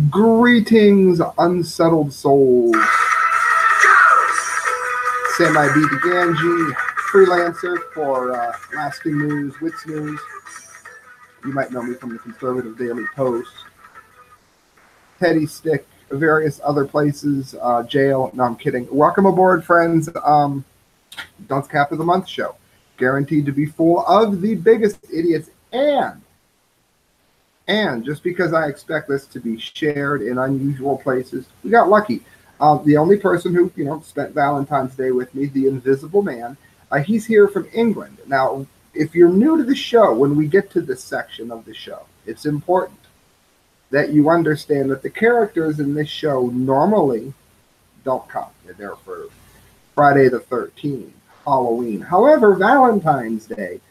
Greetings, unsettled souls. Sam Di Gangi, freelancer for Lasting News, WitsNews. You might know me from the Conservative Daily Post, Teddy Stick, various other places, jail. No, I'm kidding. Welcome aboard, friends. Dunce Cap of the Month show. Guaranteed to be full of the biggest idiots, and just because I expect this to be shared in unusual places, we got lucky. The only person who, spent Valentine's Day with me, the Invisible Man, he's here from England. Now, if you're new to the show, when we get to this section of the show, it's important that you understand that the characters in this show normally don't come. They're there for Friday the 13th, Halloween. However, Valentine's Day,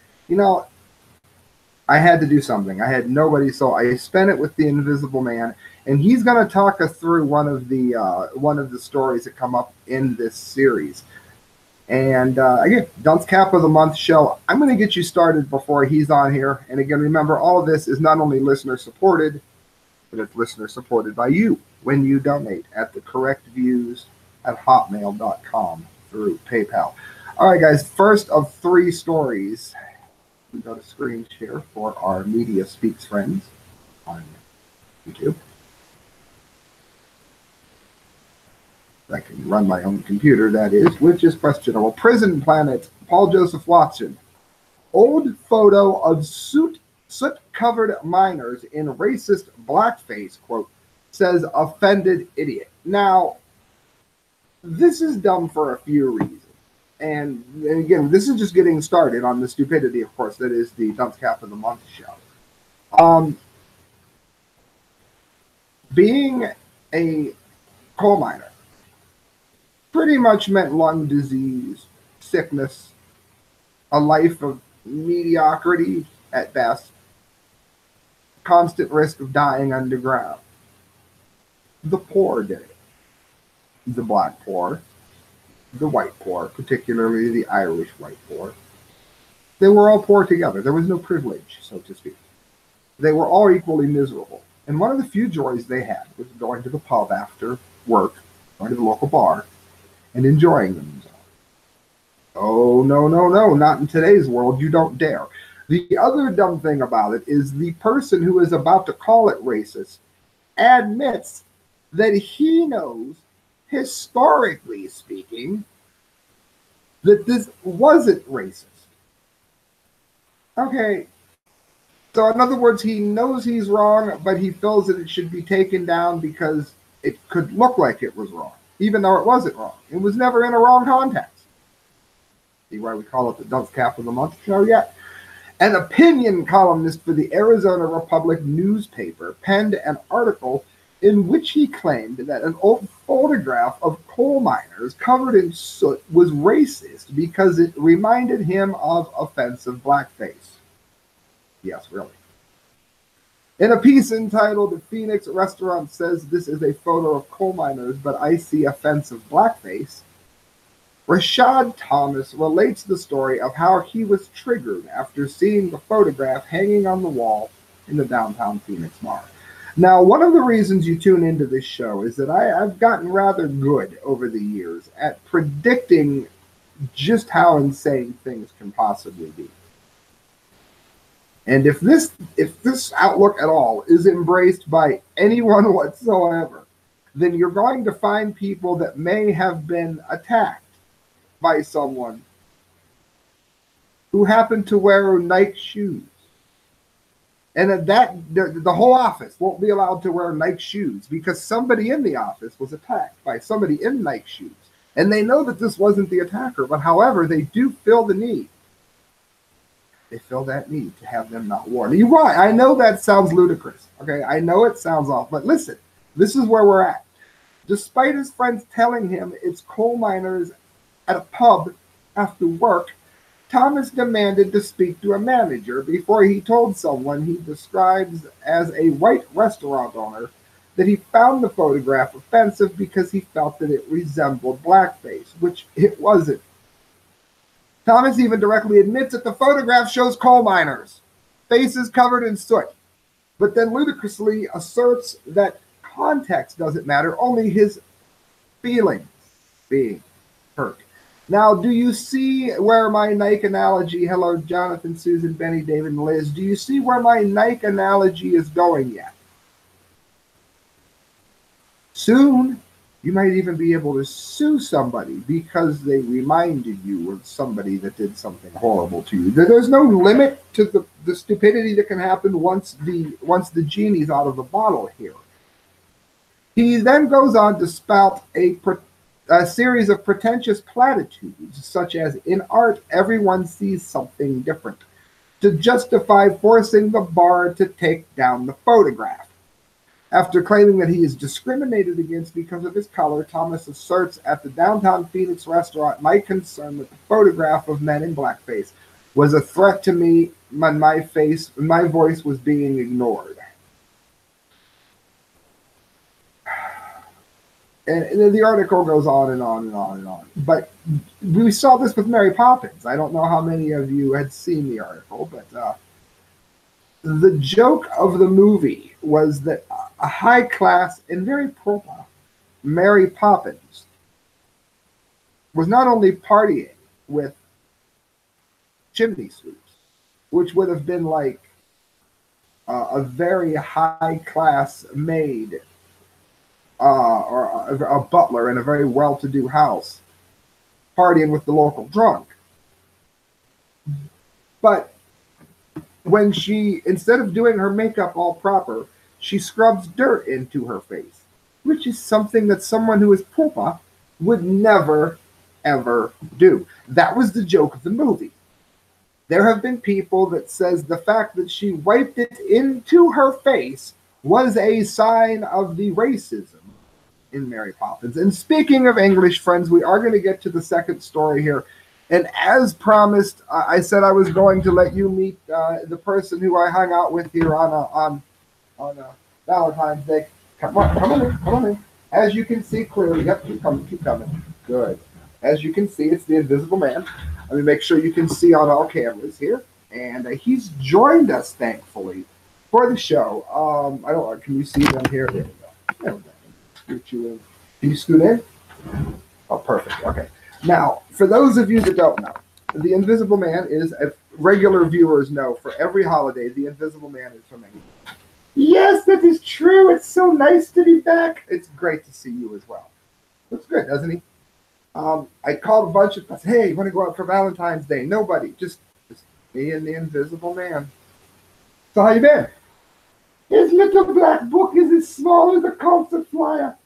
I had to do something. I had nobody, so I spent it with the Invisible Man, and he's going to talk us through one of the stories that come up in this series. And again, Dunce Cap of the Month show. I'm going to get you started before he's on here. And again, remember, all of this is not only listener supported, but it's listener supported by you when you donate at thecorrectviews@hotmail.com through PayPal. All right, guys. First of three stories. We go to screen share for our Media Speaks friends on YouTube. I can run my own computer, that is, which is questionable. Prison Planet, Paul Joseph Watson. Old photo of soot-covered miners in racist blackface, quote, says offended idiot. Now, this is dumb for a few reasons. And again, this is just getting started on the stupidity, of course, that is the Dunce Cap of the Month show. Being a coal miner pretty much meant lung disease, sickness, a life of mediocrity at best, constant risk of dying underground. The poor did it. The black poor, the white poor, particularly the Irish white poor. They were all poor together. There was no privilege, so to speak. They were all equally miserable. And one of the few joys they had was going to the pub after work, going to the local bar, and enjoying themselves. Oh, no, not in today's world. You don't dare. The other dumb thing about it is the person who is about to call it racist admits that he knows, historically speaking, that this wasn't racist. Okay, so in other words, he knows he's wrong, but he feels that it should be taken down because it could look like it was wrong, even though it wasn't wrong. It was never in a wrong context. See why we call it the Dunce Cap of the Month show yet? An opinion columnist for the Arizona Republic newspaper penned an article in which he claimed that an old photograph of coal miners covered in soot was racist because it reminded him of offensive blackface. Yes, really. In a piece entitled "Phoenix Restaurant Says This is a Photo of Coal Miners, but I See Offensive Blackface," Rashad Thomas relates the story of how he was triggered after seeing the photograph hanging on the wall in the downtown Phoenix bar. Now, one of the reasons you tune into this show is that I've gotten rather good over the years at predicting just how insane things can possibly be. And if this outlook at all is embraced by anyone whatsoever, then you're going to find people that may have been attacked by someone who happened to wear Nike shoes. And the whole office won't be allowed to wear Nike shoes because somebody in the office was attacked by somebody in Nike shoes. And they know that this wasn't the attacker, but however, they do feel the need. They feel that need to have them not worn. You're right. I know that sounds ludicrous. Okay, I know it sounds off, but listen, this is where we're at. Despite his friends telling him it's coal miners at a pub after work, Thomas demanded to speak to a manager before he told someone he describes as a white restaurant owner that he found the photograph offensive because he felt that it resembled blackface, which it wasn't. Thomas even directly admits that the photograph shows coal miners, faces covered in soot, but then ludicrously asserts that context doesn't matter, only his feelings being hurt. Now, do you see where my Nike analogy, hello, Jonathan, Susan, Benny, David, and Liz, do you see where my Nike analogy is going yet? Soon, you might even be able to sue somebody because they reminded you of somebody that did something horrible to you. There's no limit to the stupidity that can happen once the genie's out of the bottle here. He then goes on to spout a series of pretentious platitudes, such as, in art, everyone sees something different, to justify forcing the bar to take down the photograph. After claiming that he is discriminated against because of his color, Thomas asserts at the downtown Phoenix restaurant, my concern that the photograph of men in blackface was a threat to me when my voice was being ignored. And the article goes on and on and on and on. But we saw this with Mary Poppins. I don't know how many of you had seen the article, but the joke of the movie was that a high-class and very proper Mary Poppins was not only partying with chimney sweeps, which would have been like a very high-class maid or a butler in a very well-to-do house, partying with the local drunk. But when she, instead of doing her makeup all proper, she scrubs dirt into her face, which is something that someone who is proper would never, ever do. That was the joke of the movie. There have been people that says the fact that she wiped it into her face was a sign of the racism in Mary Poppins. And speaking of English, friends, we are going to get to the second story here. And as promised, I said I was going to let you meet the person who I hung out with here on Valentine's Day. Come on in. As you can see clearly, yep, keep coming. Good. As you can see, it's the Invisible Man. Let me make sure you can see on all cameras here. And he's joined us, thankfully, for the show. I don't. Can you see them here? There we go. There we go. Scoot you in. Can you scoot in? Oh, perfect. Okay. Now, for those of you that don't know, the Invisible Man is, as regular viewers know, for every holiday, the Invisible Man is from England. Yes, that is true. It's so nice to be back. It's great to see you as well. Looks good, doesn't he? I called a bunch of us. Hey, you want to go out for Valentine's Day? Nobody. Just me and the Invisible Man. So how you been? His little black book is as small as a concert flyer.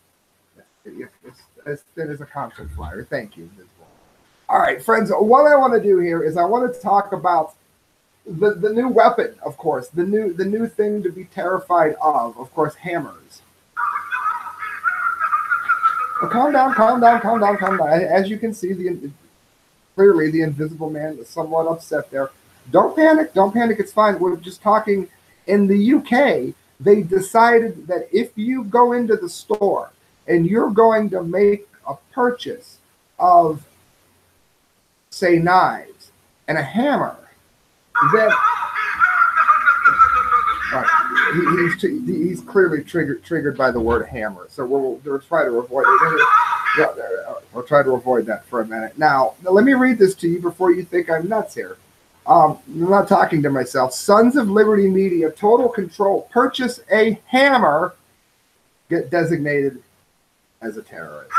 It's as thin as a concert flyer. Thank you, Invisible. All right, friends, what I want to do here is I want to talk about the new weapon, of course, the new thing to be terrified of course, hammers. Well, calm down. As you can see, clearly the Invisible Man is somewhat upset there. Don't panic, it's fine. We're just talking. In the UK, they decided that if you go into the store and you're going to make a purchase of, say, knives and a hammer, then he's clearly triggered by the word hammer. So we'll try to avoid it. We'll try to avoid that for a minute. Now, let me read this to you before you think I'm nuts here. I'm not talking to myself. Sons of Liberty Media, total control, purchase a hammer, get designated as a terrorist.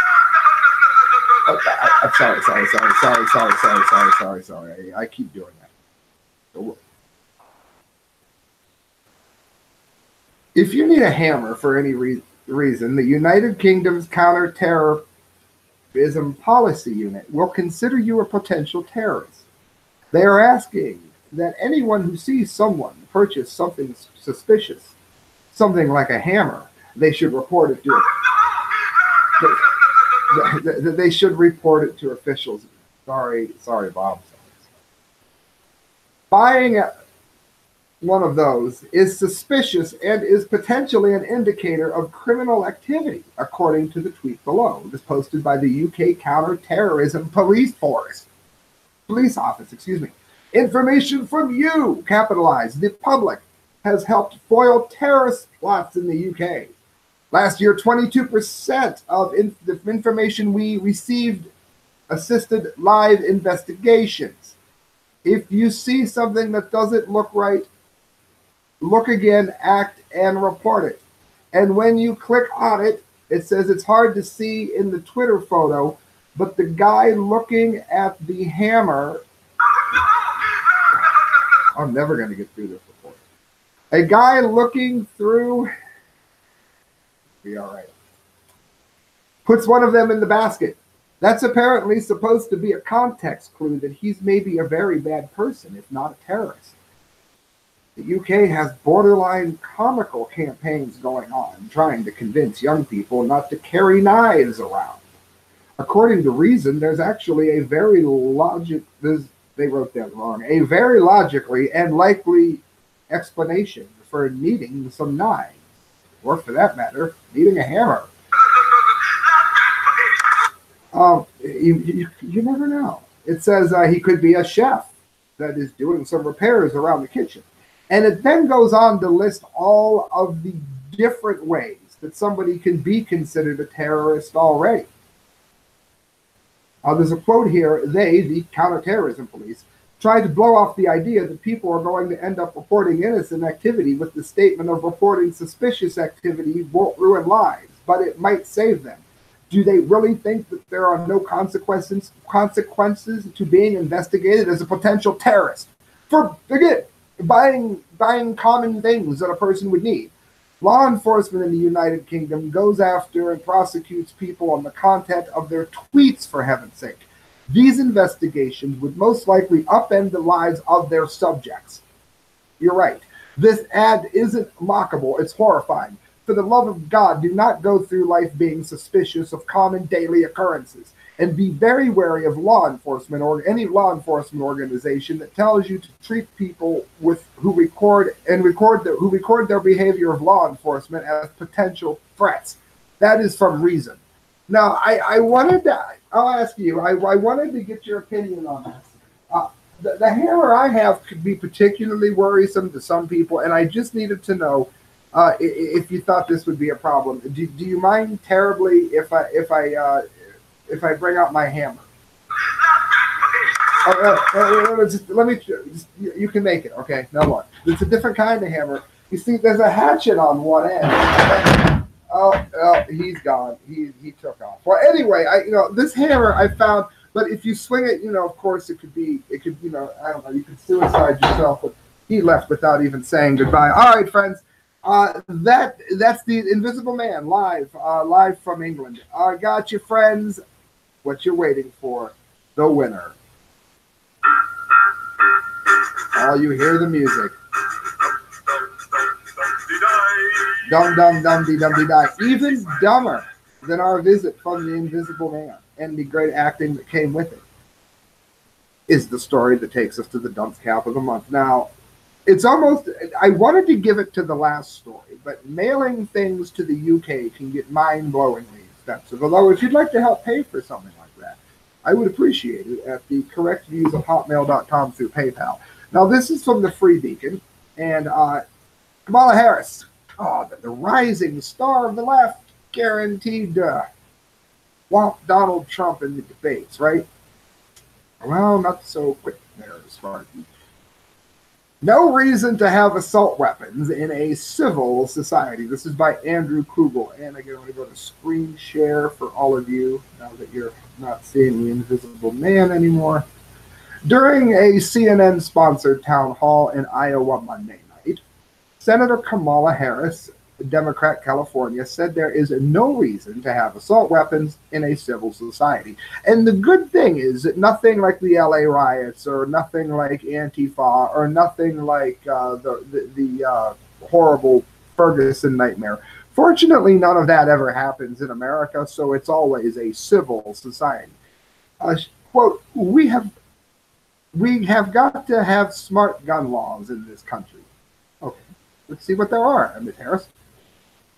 I'm sorry. I keep doing that. If you need a hammer for any reason, the United Kingdom's Counter-Terrorism Policy Unit will consider you a potential terrorist. They are asking that anyone who sees someone purchase something suspicious, something like a hammer, they should report it to they should report it to officials. Sorry, Bob. Buying one of those is suspicious and is potentially an indicator of criminal activity, according to the tweet below. This posted by the UK Counter-Terrorism Police Office. Information from you, capitalized. The public has helped foil terrorist plots in the UK. Last year, 22% of the information we received assisted live investigations. If you see something that doesn't look right, look again, act, and report it. And when you click on it, it says it's hard to see in the Twitter photo, but the guy looking at the hammer, I'm never going to get through this report. A guy looking through, be all right, puts one of them in the basket. That's apparently supposed to be a context clue that he's maybe a very bad person, if not a terrorist. The UK has borderline comical campaigns going on, trying to convince young people not to carry knives around. According to Reason, there's actually a very they wrote that wrong, a very logically and likely explanation for needing some knives, or for that matter, needing a hammer. You never know. It says he could be a chef that is doing some repairs around the kitchen. And it then goes on to list all of the different ways that somebody can be considered a terrorist already. There's a quote here. They, the counterterrorism police, tried to blow off the idea that people are going to end up reporting innocent activity with the statement of reporting suspicious activity won't ruin lives, but it might save them. Do they really think that there are no consequences to being investigated as a potential terrorist for, again, buying common things that a person would need? Law enforcement in the United Kingdom goes after and prosecutes people on the content of their tweets, for heaven's sake. These investigations would most likely upend the lives of their subjects. You're right. This ad isn't mockable. It's horrifying. For the love of God, do not go through life being suspicious of common daily occurrences, and be very wary of law enforcement or any law enforcement organization that tells you to treat people who record their behavior of law enforcement as potential threats. That is from Reason. Now, I'll ask you. I wanted to get your opinion on this. The hammer I have could be particularly worrisome to some people, and I just needed to know if you thought this would be a problem. Do you mind terribly if I bring out my hammer? You can make it, okay? Now look, it's a different kind of hammer. You see, there's a hatchet on one end. Oh, he's gone. He took off. Well, anyway, this hammer I found, but if you swing it, of course it could, I don't know, you could suicide yourself. But he left without even saying goodbye. All right, friends. That's the Invisible Man live from England. Got you, friends. What you're waiting for? The winner. Oh, you hear the music. Dum dum dum dee dum dee die. Even dumber than our visit from the Invisible Man and the great acting that came with it is the story that takes us to the Dunce Cap of the month. Now, it's almost, I wanted to give it to the last story, but mailing things to the UK can get mind-blowingly expensive. Although, if you'd like to help pay for something like that, I would appreciate it at the correctviews@hotmail.com through PayPal. Now, this is from the Free Beacon, and Kamala Harris, the rising star of the left, guaranteed to womp Donald Trump in the debates, right? Well, not so quick there as far as no reason to have assault weapons in a civil society. This is by Andrew Kugel. And again, I'm going to go to screen share for all of you now that you're not seeing the Invisible Man anymore. During a CNN-sponsored town hall in Iowa Monday night, Senator Kamala Harris, Democrat, California, said there is no reason to have assault weapons in a civil society. And the good thing is that nothing like the LA riots or nothing like Antifa or nothing like the horrible Ferguson nightmare. Fortunately, none of that ever happens in America, so it's always a civil society. Quote, we have got to have smart gun laws in this country. Okay, let's see what there are, Ms. Harris.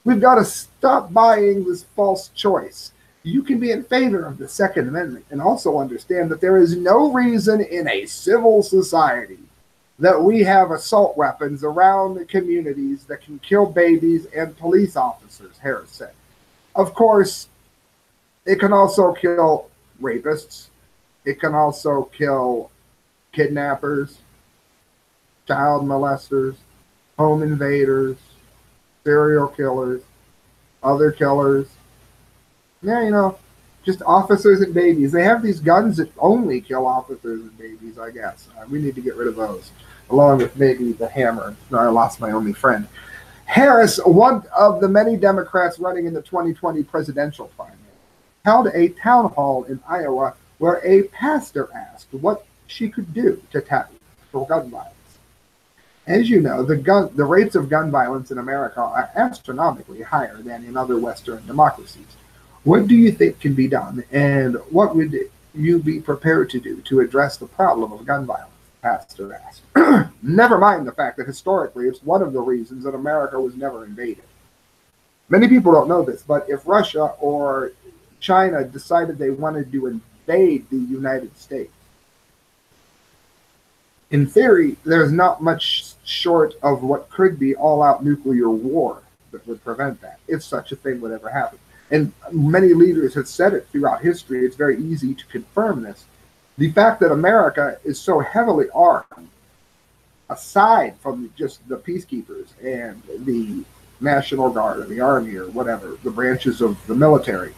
We've got to stop buying this false choice. You can be in favor of the Second Amendment and also understand that there is no reason in a civil society that we have assault weapons around the communities that can kill babies and police officers, Harris said. Of course, it can also kill rapists. It can also kill kidnappers, child molesters, home invaders, serial killers, other killers. Yeah, you know, just officers and babies. They have these guns that only kill officers and babies, I guess. We need to get rid of those, along with maybe the hammer. No, I lost my only friend. Harris, one of the many Democrats running in the 2020 presidential primary, held a town hall in Iowa where a pastor asked what she could do to tackle gun violence. As you know, the rates of gun violence in America are astronomically higher than in other Western democracies. What do you think can be done, and what would you be prepared to do to address the problem of gun violence? The pastor asked. Never mind the fact that historically it's one of the reasons that America was never invaded. Many people don't know this, but if Russia or China decided they wanted to invade the United States, in theory, there's not much short of what could be all-out nuclear war that would prevent that, if such a thing would ever happen. And many leaders have said it throughout history. It's very easy to confirm this. The fact that America is so heavily armed, aside from just the peacekeepers and the National Guard or the Army or whatever, the branches of the military,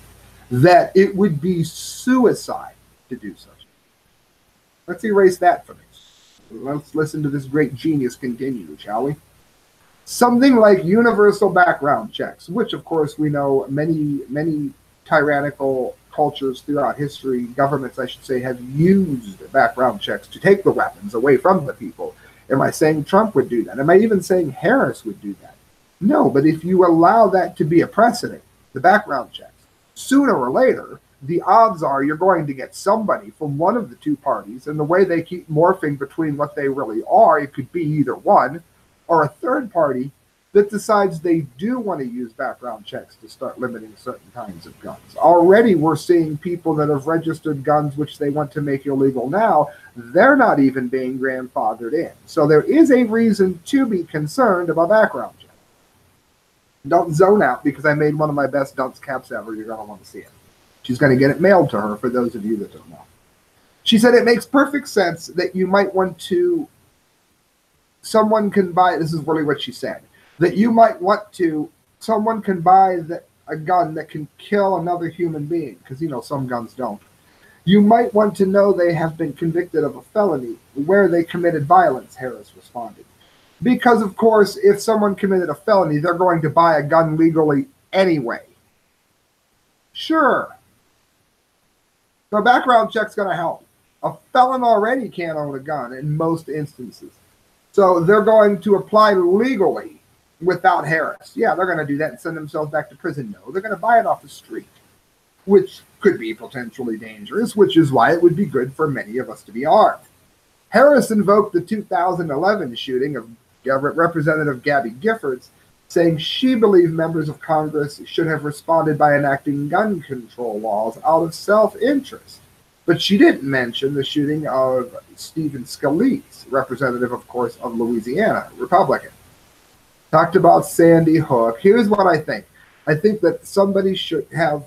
that it would be suicide to do such. Let's erase that from it. Let's listen to this great genius continue, shall we? Something like universal background checks, which of course we know many tyrannical cultures throughout history, governments I should say, have used background checks to take the weapons away from the people. Am I saying Trump would do that? Am I even saying Harris would do that? No, but if you allow that to be a precedent, the background checks, sooner or later, the odds are you're going to get somebody from one of the two parties, and the way they keep morphing between what they really are, it could be either one or a third party that decides they do want to use background checks to start limiting certain kinds of guns. Already we're seeing people that have registered guns which they want to make illegal now, they're not even being grandfathered in. So there is a reason to be concerned about background checks. Don't zone out because I made one of my best dunce caps ever. You're going to want to see it. She's going to get it mailed to her for those of you that don't know. She said it makes perfect sense that you might want to, someone can buy, this is really what she said, that you might want to, someone can buy a gun that can kill another human being, because, you know, some guns don't. You might want to know they have been convicted of a felony where they committed violence, Harris responded. Because, of course, if someone committed a felony, they're going to buy a gun legally anyway. Sure. So a background check's going to help. A felon already can't own a gun in most instances. So they're going to apply legally without Harris. Yeah, they're going to do that and send themselves back to prison. No, they're going to buy it off the street, which could be potentially dangerous, which is why it would be good for many of us to be armed. Harris invoked the 2011 shooting of Representative Gabby Giffords, saying she believed members of Congress should have responded by enacting gun control laws out of self-interest. But she didn't mention the shooting of Stephen Scalise, representative, of course, of Louisiana, Republican. Talked about Sandy Hook. Here's what I think. I think that somebody should have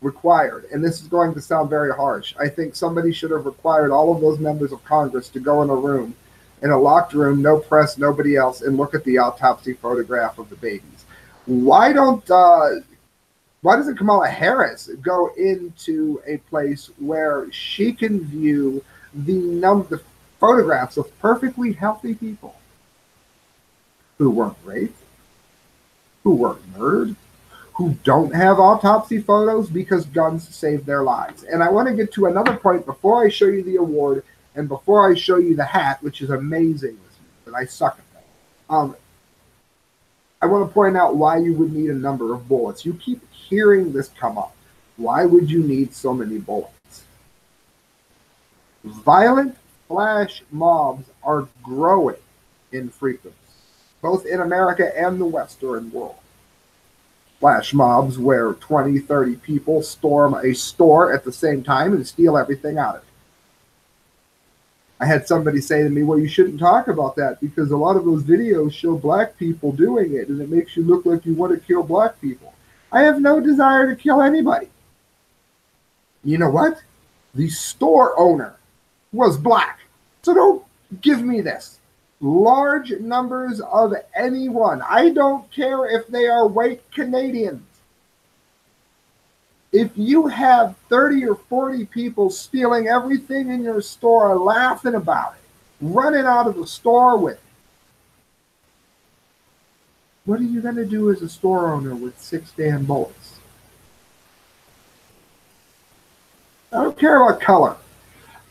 required, and this is going to sound very harsh, I think somebody should have required all of those members of Congress to go in a room, in a locked room, no press, nobody else, and look at the autopsy photograph of the babies. Why doesn't Kamala Harris go into a place where she can view the photographs of perfectly healthy people who weren't raped, who weren't murdered, who don't have autopsy photos because guns saved their lives? And I want to get to another point before I show you the award and before I show you the hat, which is amazing, but I suck at that. I want to point out why you would need a number of bullets. You keep hearing this come up. Why would you need so many bullets? Violent flash mobs are growing in frequency, both in America and the Western world. Flash mobs where 20, 30 people storm a store at the same time and steal everything out of it. I had somebody say to me, well, you shouldn't talk about that because a lot of those videos show black people doing it and it makes you look like you want to kill black people. I have no desire to kill anybody. You know what? The store owner was black. So don't give me this. Large numbers of anyone. I don't care if they are white Canadians. If you have 30 or 40 people stealing everything in your store, laughing about it, running out of the store with it, what are you going to do as a store owner with 6 damn bullets? I don't care what color.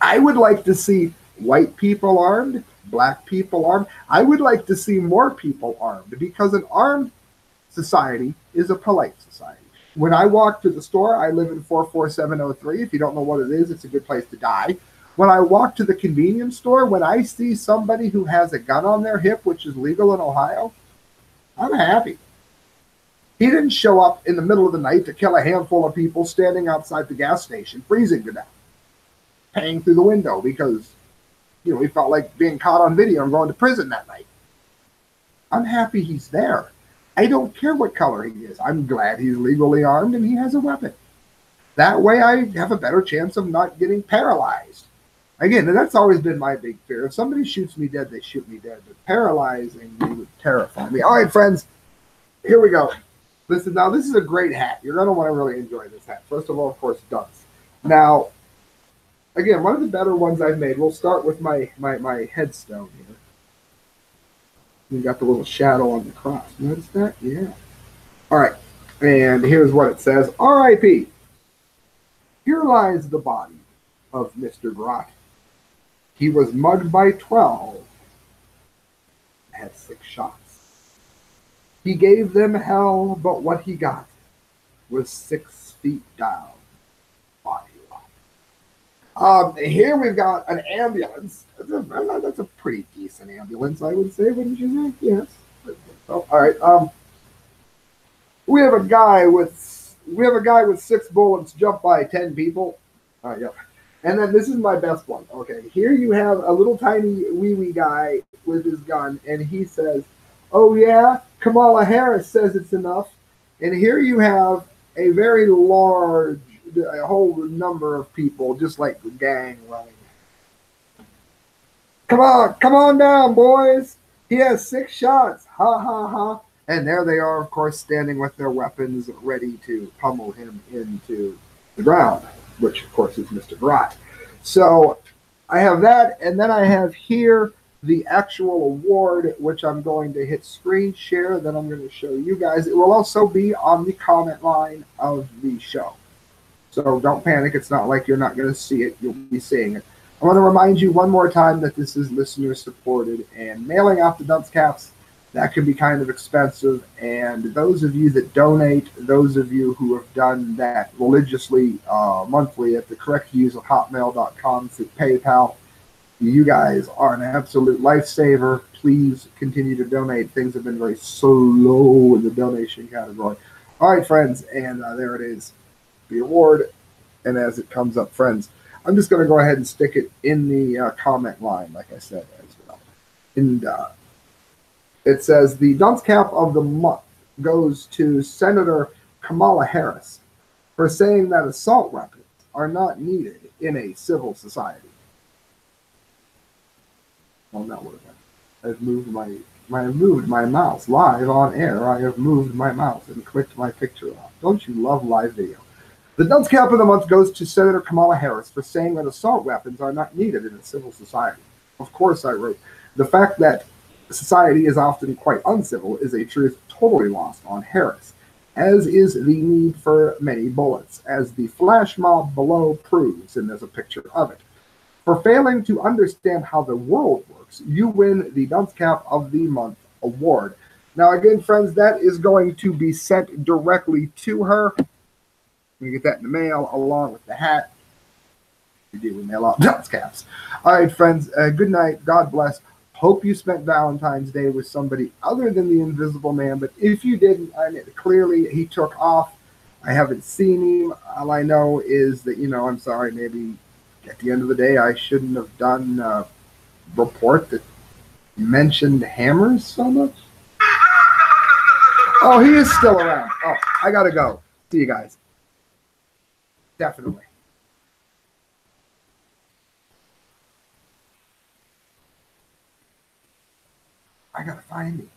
I would like to see white people armed, black people armed. I would like to see more people armed because an armed society is a polite society. When I walk to the store, I live in 44703. If you don't know what it is, it's a good place to die. When I walk to the convenience store, when I see somebody who has a gun on their hip, which is legal in Ohio, I'm happy. He didn't show up in the middle of the night to kill a handful of people standing outside the gas station, freezing to death, paying through the window because, you know, he felt like being caught on video and going to prison that night. I'm happy he's there. I don't care what color he is. I'm glad he's legally armed and he has a weapon. That way I have a better chance of not getting paralyzed. Again, and that's always been my big fear. If somebody shoots me dead, they shoot me dead. But paralyzing me would terrify me. All right, friends, here we go. Listen, now this is a great hat. You're going to want to really enjoy this hat. First of all, of course, DUNCE. Now, again, one of the better ones I've made. We'll start with my headstone here. You got the little shadow on the cross. Notice that? Yeah. All right. And here's what it says. R.I.P. Here lies the body of Mr. Grot. He was mugged by 12. Had 6 shots. He gave them hell, but what he got was 6 feet down. Here we've got an ambulance. That's a pretty decent ambulance, I would say, wouldn't you say? Yes. Oh, all right. We have a guy with 6 bullets jump by 10 people. Yep. And then this is my best one. Okay, here you have a little tiny wee guy with his gun, and he says, "Oh yeah, Kamala Harris says it's enough." And here you have a very large, a whole number of people, just like the gang running. Come on down, boys. He has 6 shots. Ha ha ha. And there they are, of course, standing with their weapons, ready to pummel him into the ground, which, of course, is Mr. Grot. So I have that, and then I have here the actual award, which I'm going to hit screen share. Then I'm going to show you guys. It will also be on the comment line of the show. So don't panic. It's not like you're not going to see it. You'll be seeing it. I want to remind you one more time that this is listener supported, and mailing out the dunce caps, that can be kind of expensive. And those of you that donate, those of you who have done that religiously monthly at the correct use of hotmail.com through PayPal, you guys are an absolute lifesaver. Please continue to donate. Things have been very slow in the donation category. All right, friends, and there it is, the award. And as it comes up, friends, I'm just going to go ahead and stick it in the comment line, like I said, as well. And it says, the dunce cap of the month goes to Senator Kamala Harris for saying that assault weapons are not needed in a civil society. Well, now what have I've moved my mouse live on air. I have moved my mouse and clicked my picture off. Don't you love live video? The dunce cap of the month goes to Senator Kamala Harris for saying that assault weapons are not needed in a civil society. Of course, I wrote, the fact that society is often quite uncivil is a truth totally lost on Harris, as is the need for many bullets, as the flash mob below proves, and there's a picture of it. For failing to understand how the world works, you win the Dunce Cap of the Month award. Now, again, friends, that is going to be sent directly to her. We get that in the mail along with the hat. We mail out Dunce Caps. All right, friends, good night. God bless. Hope you spent Valentine's Day with somebody other than the Invisible Man. But if you didn't, clearly he took off. I haven't seen him. All I know is that, I'm sorry, maybe at the end of the day, I shouldn't have done report that mentioned hammers so much. Oh, he is still around. Oh, I gotta go. See you guys. Definitely. I gotta find him.